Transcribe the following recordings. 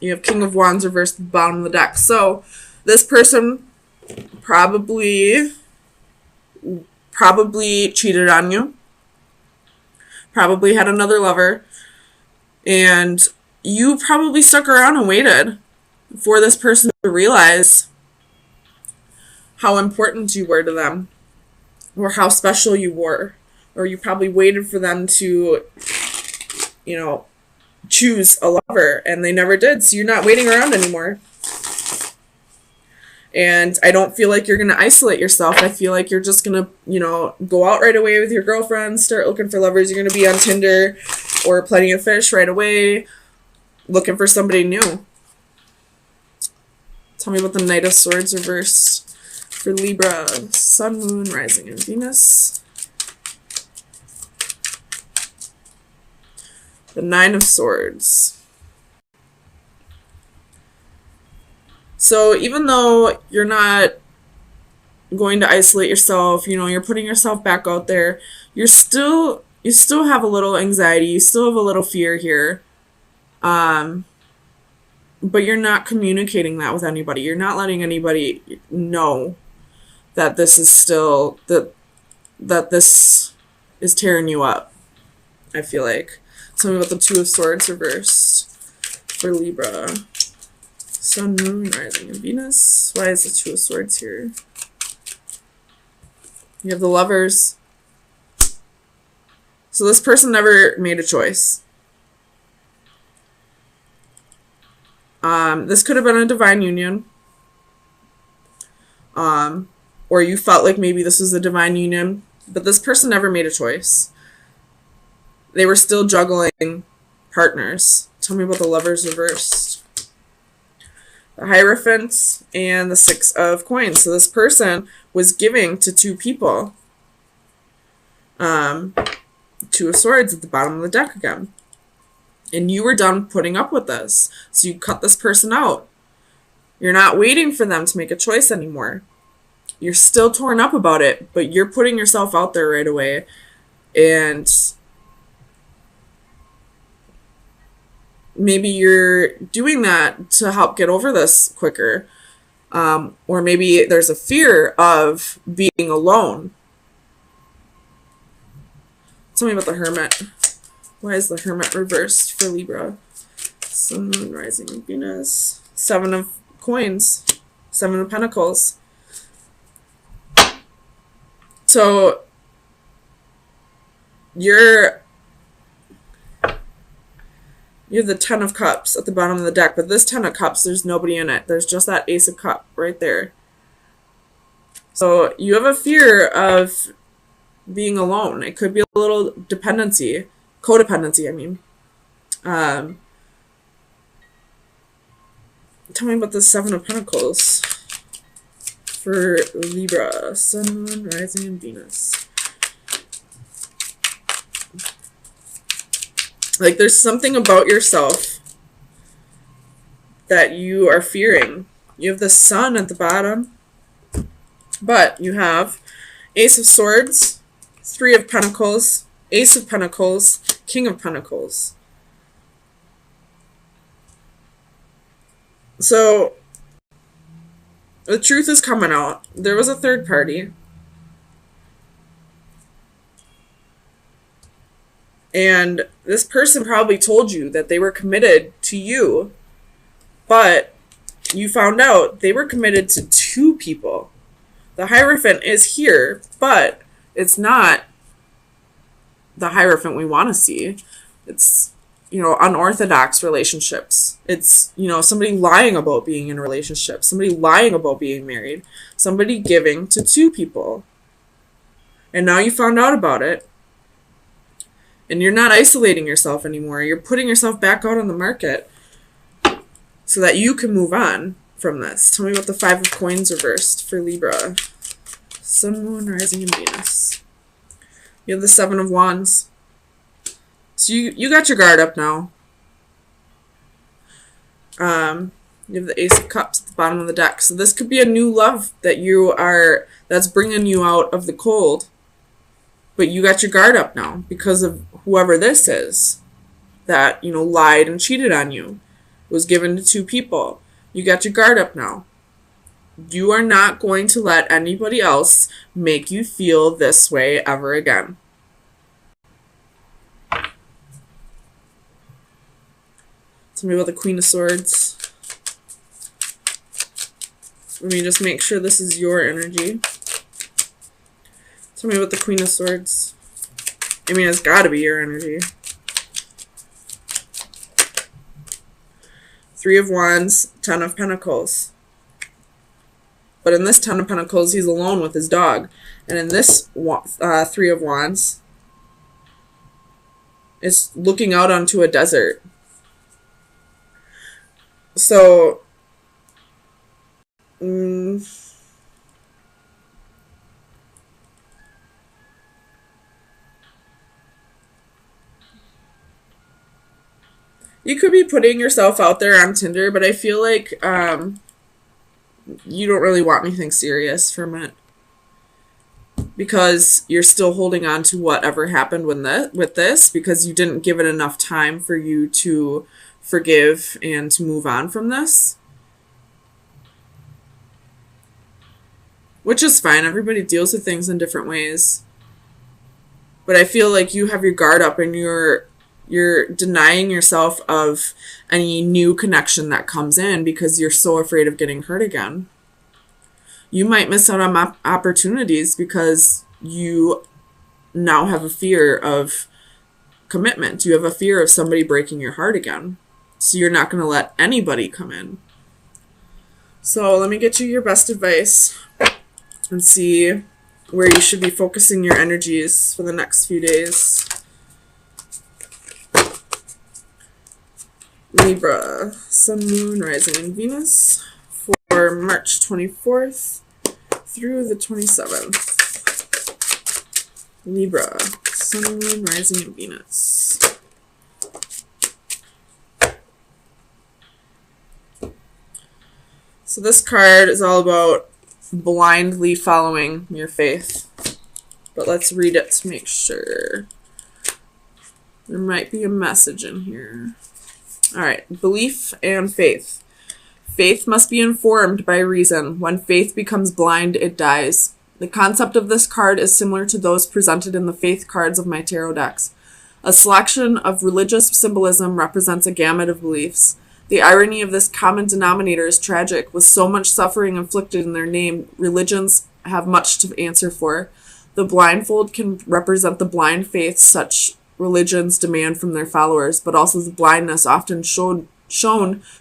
You have King of Wands reversed at the bottom of the deck. So this person probably cheated on you, probably had another lover, and you probably stuck around and waited for this person to realize how important you were to them, or how special you were, or you probably waited for them to, choose a lover, and they never did, so you're not waiting around anymore. And I don't feel like you're going to isolate yourself. I feel like you're just going to, go out right away with your girlfriends, start looking for lovers. You're going to be on Tinder or Plenty of Fish right away, looking for somebody new. Tell me about the Knight of Swords reversed for Libra, Sun, Moon, Rising, and Venus. The Nine of Swords. So even though you're not going to isolate yourself, you're putting yourself back out there, you still have a little anxiety, you still have a little fear here. But you're not communicating that with anybody. You're not letting anybody know that this is still that this is tearing you up, I feel like. Tell me about the Two of Swords reversed for Libra. Sun, Moon, Rising, and Venus. Why is the Two of Swords here? You have the Lovers. So this person never made a choice. This could have been a divine union. Or you felt like maybe this was a divine union, but this person never made a choice. They were still juggling partners. Tell me about the Lovers reversed. The Hierophant and the Six of Coins. So this person was giving to two people. Two of Swords at the bottom of the deck again. And you were done putting up with this. So you cut this person out. You're not waiting for them to make a choice anymore. You're still torn up about it, but you're putting yourself out there right away. And maybe you're doing that to help get over this quicker. Or maybe there's a fear of being alone. Tell me about the Hermit. Why is the Hermit reversed for Libra? Sun, Moon, Rising, and Venus. Seven of Coins. Seven of Pentacles. So you have the Ten of Cups at the bottom of the deck, but this Ten of Cups, there's nobody in it. There's just that Ace of Cups right there. So you have a fear of being alone. It could be a little codependency, I mean. Tell me about the Seven of Pentacles for Libra, Sun, Moon, Rising, and Venus. Like, there's something about yourself that you are fearing. You have the Sun at the bottom, but you have Ace of Swords, Three of Pentacles, Ace of Pentacles, King of Pentacles. So the truth is coming out. There was a third party. And this person probably told you that they were committed to you, but you found out they were committed to two people. The Hierophant is here, but it's not the Hierophant we want to see. It's, unorthodox relationships. It's, somebody lying about being in a relationship, somebody lying about being married, somebody giving to two people. And now you found out about it. And you're not isolating yourself anymore. You're putting yourself back out on the market so that you can move on from this. Tell me about the Five of Coins reversed for Libra. Sun, Moon, Rising, and Venus. You have the Seven of Wands. So you got your guard up now. You have the Ace of Cups at the bottom of the deck. So this could be a new love that's bringing you out of the cold. But you got your guard up now because of whoever this is that, lied and cheated on you. was given to two people. You got your guard up now. You are not going to let anybody else make you feel this way ever again. Tell me about the Queen of Swords. Let me just make sure this is your energy. Tell me about the Queen of Swords. I mean, it's got to be your energy. Three of Wands, Ten of Pentacles. But in this Ten of Pentacles, he's alone with his dog. And in this Three of Wands, it's looking out onto a desert. So, you could be putting yourself out there on Tinder, but I feel like you don't really want anything serious from it. Because you're still holding on to whatever happened with this, because you didn't give it enough time for you to forgive and to move on from this. Which is fine. Everybody deals with things in different ways. But I feel like you have your guard up and you're denying yourself of any new connection that comes in because you're so afraid of getting hurt again. You might miss out on opportunities because you now have a fear of commitment. You have a fear of somebody breaking your heart again. So you're not going to let anybody come in. So let me get you your best advice and see where you should be focusing your energies for the next few days. Libra, Sun, Moon, Rising, and Venus for March 24th through the 27th. Libra, Sun, Moon, Rising, and Venus. So this card is all about blindly following your faith. But let's read it to make sure. There might be a message in here. All right, belief and faith. Faith must be informed by reason. When faith becomes blind, it dies. The concept of this card is similar to those presented in the faith cards of my tarot decks. A selection of religious symbolism represents a gamut of beliefs. The irony of this common denominator is tragic. With so much suffering inflicted in their name, religions have much to answer for. The blindfold can represent the blind faith such religions demand from their followers, but also the blindness often shown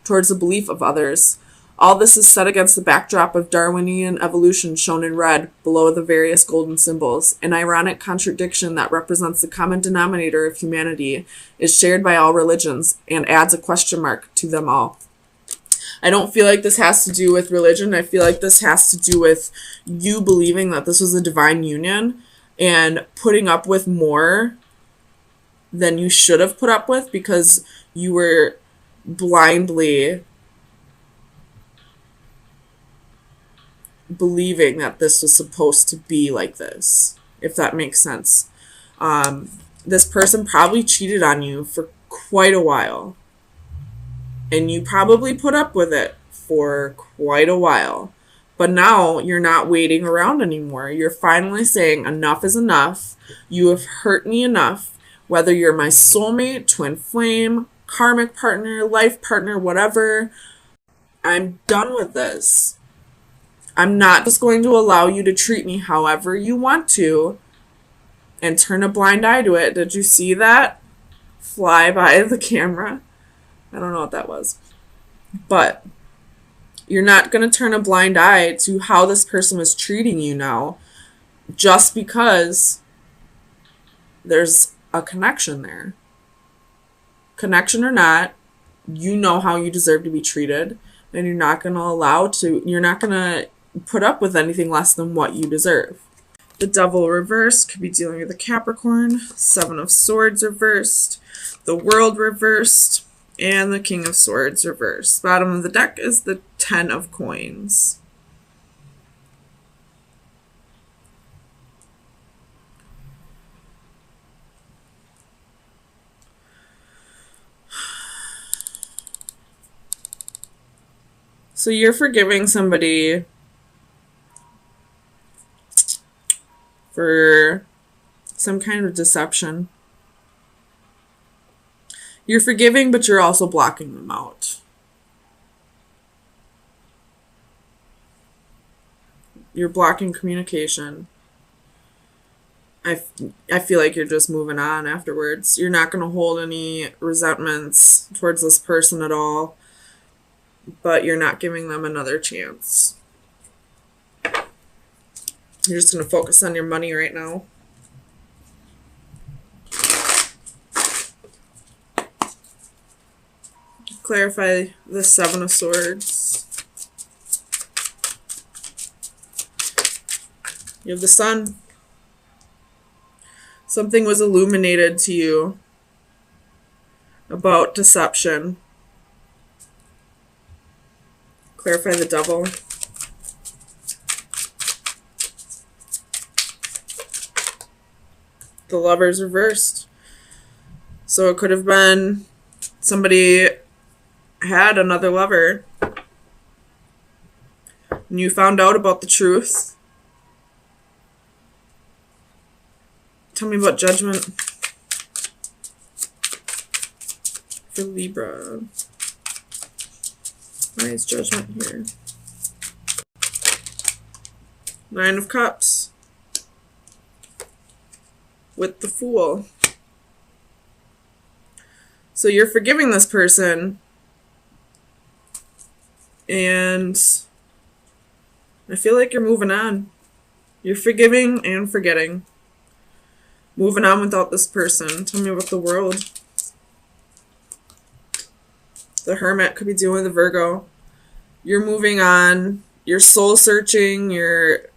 towards the belief of others. All this is set against the backdrop of Darwinian evolution shown in red below the various golden symbols. An ironic contradiction that represents the common denominator of humanity is shared by all religions and adds a question mark to them all. I don't feel like this has to do with religion. I feel like this has to do with you believing that this was a divine union and putting up with more than you should have put up with because you were blindly believing that this was supposed to be like this, if that makes sense. This person probably cheated on you for quite a while, and you probably put up with it for quite a while, but now you're not waiting around anymore. You're finally saying enough is enough. You have hurt me enough, whether you're my soulmate, twin flame, karmic partner, life partner, whatever. I'm done with this. I'm not just going to allow you to treat me however you want to and turn a blind eye to it. Did you see that fly by the camera? I don't know what that was. But you're not going to turn a blind eye to how this person was treating you now just because there's a connection there. Connection or not, you know how you deserve to be treated, and you're not going to put up with anything less than what you deserve. The Devil reversed could be dealing with a Capricorn, Seven of Swords reversed, the World reversed, and the King of Swords reversed. Bottom of the deck is the Ten of Coins. So you're forgiving somebody for some kind of deception. You're forgiving, but you're also blocking them out. You're blocking communication. I feel like you're just moving on afterwards. You're not going to hold any resentments towards this person at all, but you're not giving them another chance. You're just going to focus on your money right now. Clarify the Seven of Swords. You have the Sun. Something was illuminated to you about deception. Clarify the Devil. The Lover's reversed. So it could have been somebody had another lover and you found out about the truth. Tell me about Judgment for Libra. Why is Judgment here? Nine of Cups with the Fool. So you're forgiving this person, and I feel like you're moving on. You're forgiving and forgetting. Moving on without this person. Tell me about the World. The Hermit could be dealing with the Virgo. You're moving on. You're soul searching. You're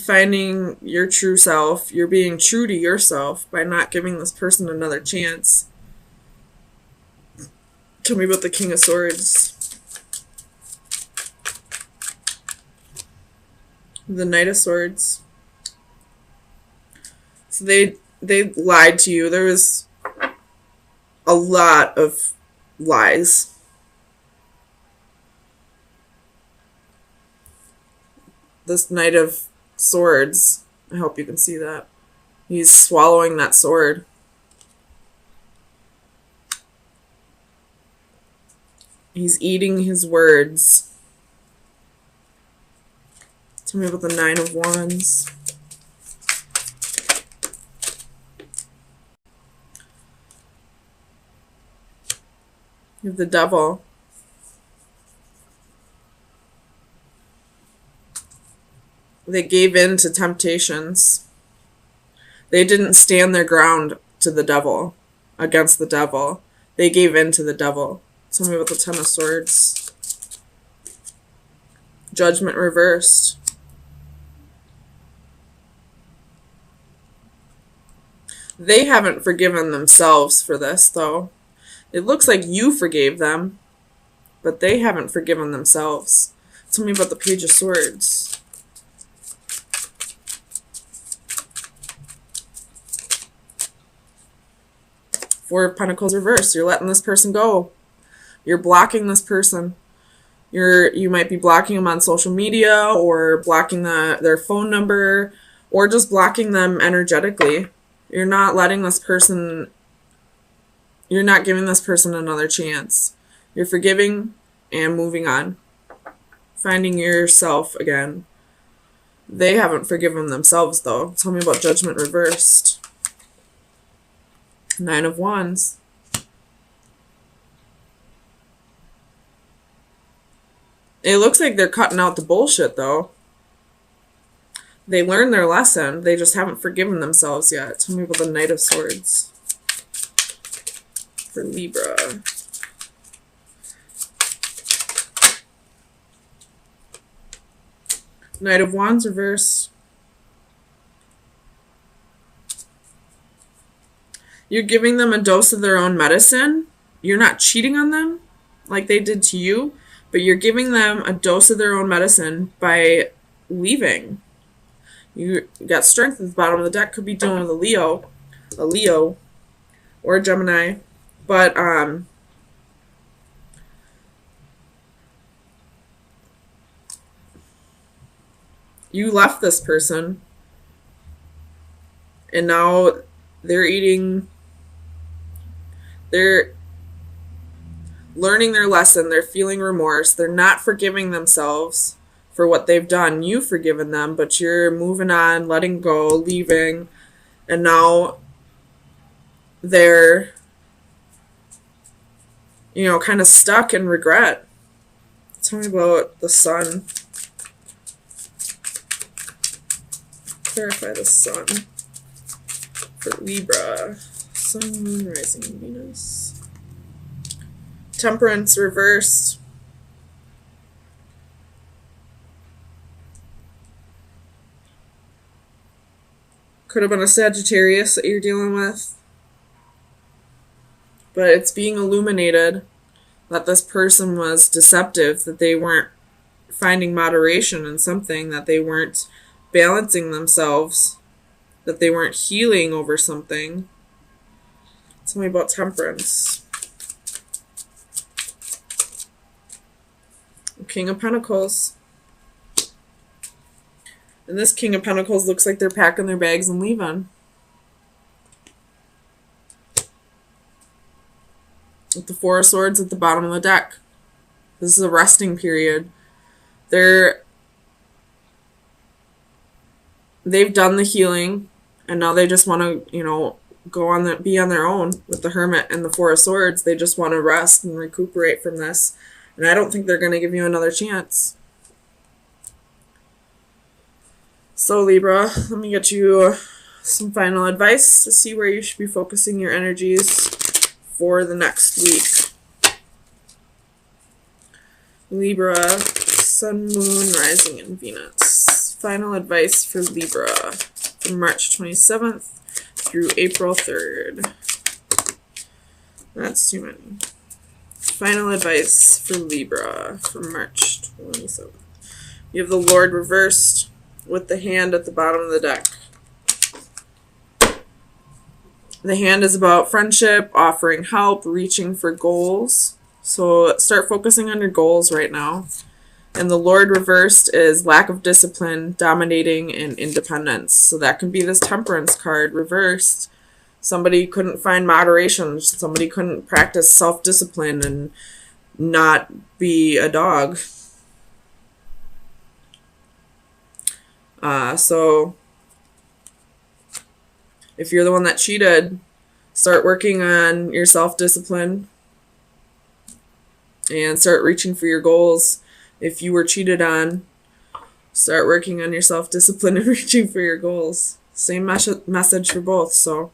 finding your true self. You're being true to yourself by not giving this person another chance. Tell me about the King of Swords. The Knight of Swords. So they lied to you. There was a lot of lies. This Knight of Swords, I hope you can see that. He's swallowing that sword. He's eating his words. Tell me about the Nine of Wands. You have the Devil. They gave in to temptations. They didn't stand their ground to the devil, against the devil. They gave in to the devil. Tell me about the Ten of Swords. Judgment reversed. They haven't forgiven themselves for this, though. It looks like you forgave them, but they haven't forgiven themselves. Tell me about the Page of Swords. Four of Pentacles reversed. You're letting this person go. You're blocking this person. You might be blocking them on social media, or blocking their phone number, or just blocking them energetically. You're not letting this person, you're not giving this person another chance. You're forgiving and moving on. Finding yourself again. They haven't forgiven themselves, though. Tell me about Judgment reversed. Nine of Wands. It looks like they're cutting out the bullshit, though. They learned their lesson. They just haven't forgiven themselves yet. Tell me about the Knight of Swords for Libra. Knight of Wands reversed. You're giving them a dose of their own medicine. You're not cheating on them like they did to you, but you're giving them a dose of their own medicine by leaving. You got Strength at the bottom of the deck. Could be dealing with a Leo, or a Gemini. But You left this person, and now they're they're learning their lesson, they're feeling remorse, they're not forgiving themselves for what they've done. You've forgiven them, but you're moving on, letting go, leaving, and now they're, kind of stuck in regret. Tell me about the sun. Clarify the sun for Libra. Sun, moon, rising, Venus. Temperance reversed. Could have been a Sagittarius that you're dealing with. But it's being illuminated that this person was deceptive, that they weren't finding moderation in something, that they weren't balancing themselves, that they weren't healing over something. Tell me about temperance. King of Pentacles. And this King of Pentacles looks like they're packing their bags and leaving. With the Four of Swords at the bottom of the deck. This is a resting period. They've done the healing, and now they just want to, be on their own with the Hermit and the Four of Swords. They just want to rest and recuperate from this. And I don't think they're going to give you another chance. So Libra, let me get you some final advice to see where you should be focusing your energies for the next week. Libra, Sun, Moon, Rising, and Venus. Final advice for Libra from March 27th through April 3rd. That's too many. Final advice for Libra from March 27th. You have the Lord reversed with the hand at the bottom of the deck. The hand is about friendship, offering help, reaching for goals. So start focusing on your goals right now. And the Lord reversed is lack of discipline, dominating, and independence. So that can be this Temperance card reversed. Somebody couldn't find moderation. Somebody couldn't practice self-discipline and not be a dog. So if you're the one that cheated, start working on your self-discipline and start reaching for your goals. If you were cheated on, start working on your self-discipline and reaching for your goals. Same message for both. So